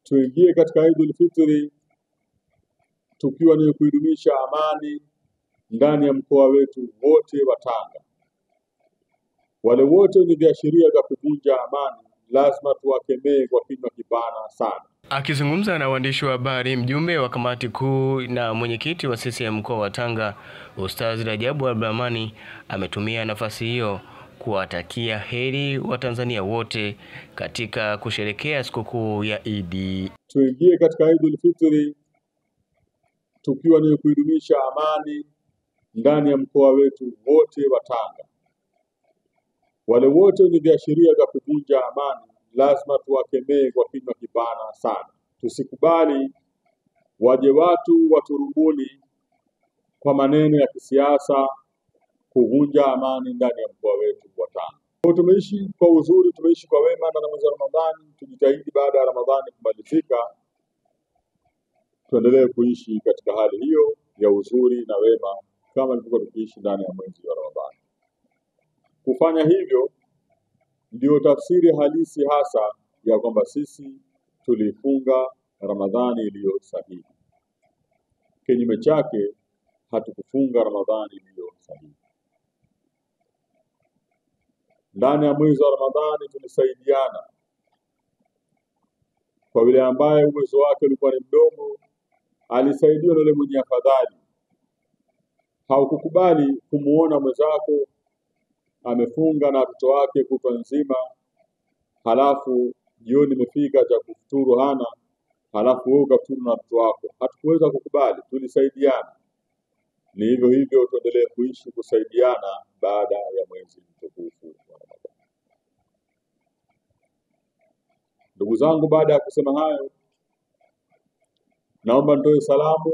Tuingie katika Eidul Fitri tukiwa ni kuidumisha amani ndani ya mkoa wetu wote wa Tanga. Wale wote wenye viashiria vya kuvunja amani lazima tuwakemee kwa kinywa kipana sana. Akizungumza na waandishi wa habari, mjumbe wa kamati kuu na mwenyekiti wa CCM mkoa wa Tanga, Ustaz Rajabu Abdurahmani, ametumia nafasi hiyo kuwatakia heri Watanzania wote katika kusherehekea sikukuu ya Idi. Tuingie katika Eidul Fitri tukiwa ni kuidumisha amani ndani ya mkoa wetu wote wa Tanga. Wale wote wenye viashiria vya kuvunja amani lazima tuwakemee kwa kinywa kipana sana. Tusikubali waje watu waturubuni kwa maneno ya kisiasa kuvunja amani ndani ya mkoa wetu wa Tanga. Kwa tumeishi kwa uzuri, tumeishi kwa wema na mwezi wa Ramadhani, tujitahidi baada ya Ramadhani kumalizika tuendelee kuishi katika hali hiyo ya uzuri na wema kama tulivyokuwa tukiishi ndani ya mwezi wa Ramadhani. Kufanya hivyo ndio tafsiri halisi hasa ya kwamba sisi tulifunga Ramadhani iliyo sahihi. Kinyume chake hatukufunga Ramadhani iliyo sahihi. Ndani ya mwezi wa Ramadhani tulisaidiana. Kwa yule ambaye uwezo wake ulikuwa ni mdogo, alisaidiwa na yule mwenye afadhali. Haukukubali kumuona mwenzako amefunga na watoto wake kutwa nzima, halafu jioni imefika cha kufuturu hana, halafu wewe ukafuturu na watoto wako. Hatukuweza kukubali, tulisaidiana. Ni hivyo hivyo tuendelee kuishi kusaidiana baada ya mwezi mtukufu wa Ramadhani. Ndugu zangu, baada ya kusema hayo, naomba nitoe salamu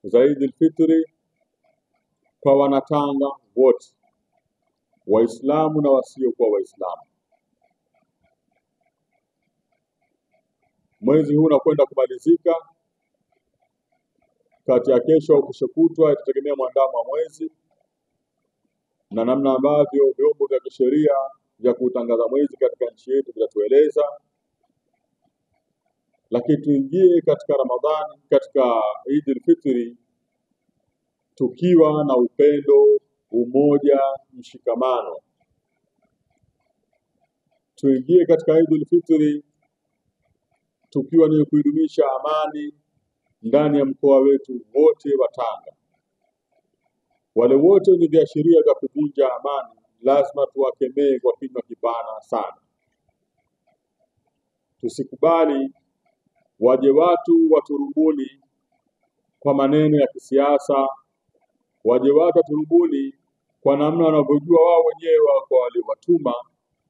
za Eidul Fitri kwa Wanatanga wote, Waislamu na wasiokuwa Waislamu. Mwezi huu unakwenda kumalizika, kati ya kesho au kesho kutwa, itategemea mwandamo wa mwezi na namna ambavyo vyombo vya kisheria vya kutangaza mwezi katika nchi yetu vitatueleza. Lakini tuingie katika Ramadhani, katika Eidul Fitri tukiwa na upendo, umoja, mshikamano. Tuingie katika Eidul Fitri tukiwa ni kuidumisha amani ndani ya mkoa wetu wote wa Tanga. Wale wote wenye viashiria vya kuvunja amani lazima tuwakemee kwa kinywa kipana sana. Tusikubali waje watu waturubuni kwa maneno ya kisiasa, waje watu waturubuni kwa namna wanavyojua wao wenyewe kwa waliowatuma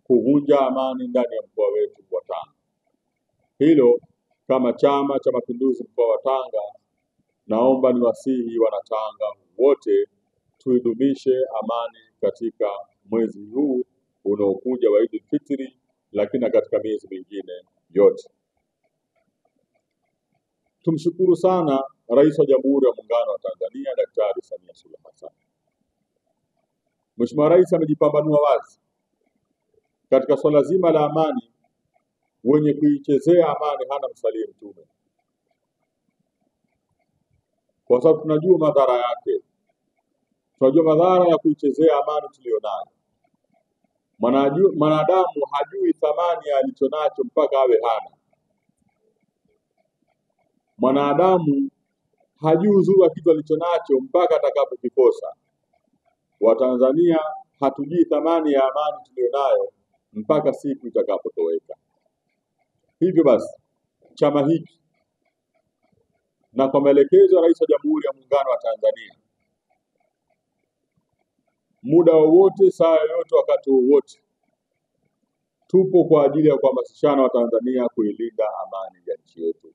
kuvunja amani ndani ya mkoa wetu wa Tanga. Hilo kama Chama cha Mapinduzi mkoa wa Tanga, naomba niwasihi Wanatanga wote tuidumishe amani katika mwezi huu unaokuja wa Eidul Fitri, lakini katika miezi mingine yote. Tumshukuru sana Rais wa Jamhuri ya Muungano wa Tanzania Daktari Samia Suluhu Hassan. Mheshimiwa Rais amejipambanua wazi katika swala zima la amani. Wenye kuichezea amani hana msalie mtume, kwa sababu tunajua madhara yake. Tunajua madhara ya kuichezea amani tulionayo. Mwanadamu hajui thamani ya alichonacho mpaka awe hana. Mwanadamu hajui uzuri wa kitu alichonacho mpaka atakapokikosa. Watanzania hatujui thamani ya amani tulionayo mpaka siku itakapotoweka. Hivyo basi, chama hiki na kwa maelekezo ya Rais wa Jamhuri ya Muungano wa Tanzania, muda wowote, saa yoyote, wakati wowote, tupo kwa ajili ya kuhamasishana Watanzania kuilinda amani ya nchi yetu,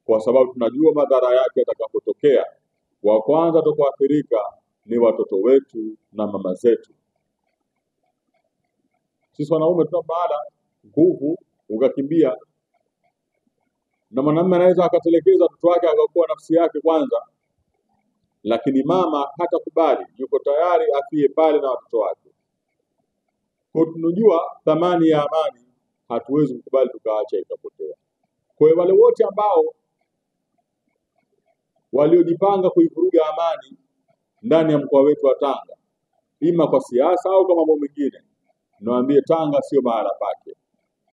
kwa sababu tunajua madhara yake yatakapotokea. Wa kwanza tutakaoathirika ni watoto wetu na mama zetu. Sisi wanaume tuna baada nguvu ukakimbia, na mwanamume anaweza akatelekeza mtoto wake akakuwa nafsi yake kwanza, lakini mama hatakubali, yuko tayari afie pale na watoto wake. Kwa tunajua thamani ya amani, hatuwezi kukubali tukaacha ikapotea. Kwa hiyo wale wote ambao waliojipanga kuivuruga amani ndani ya mkoa wetu wa Tanga, ima kwa siasa au kwa mambo mengine, niwaambie Tanga sio mahala pake.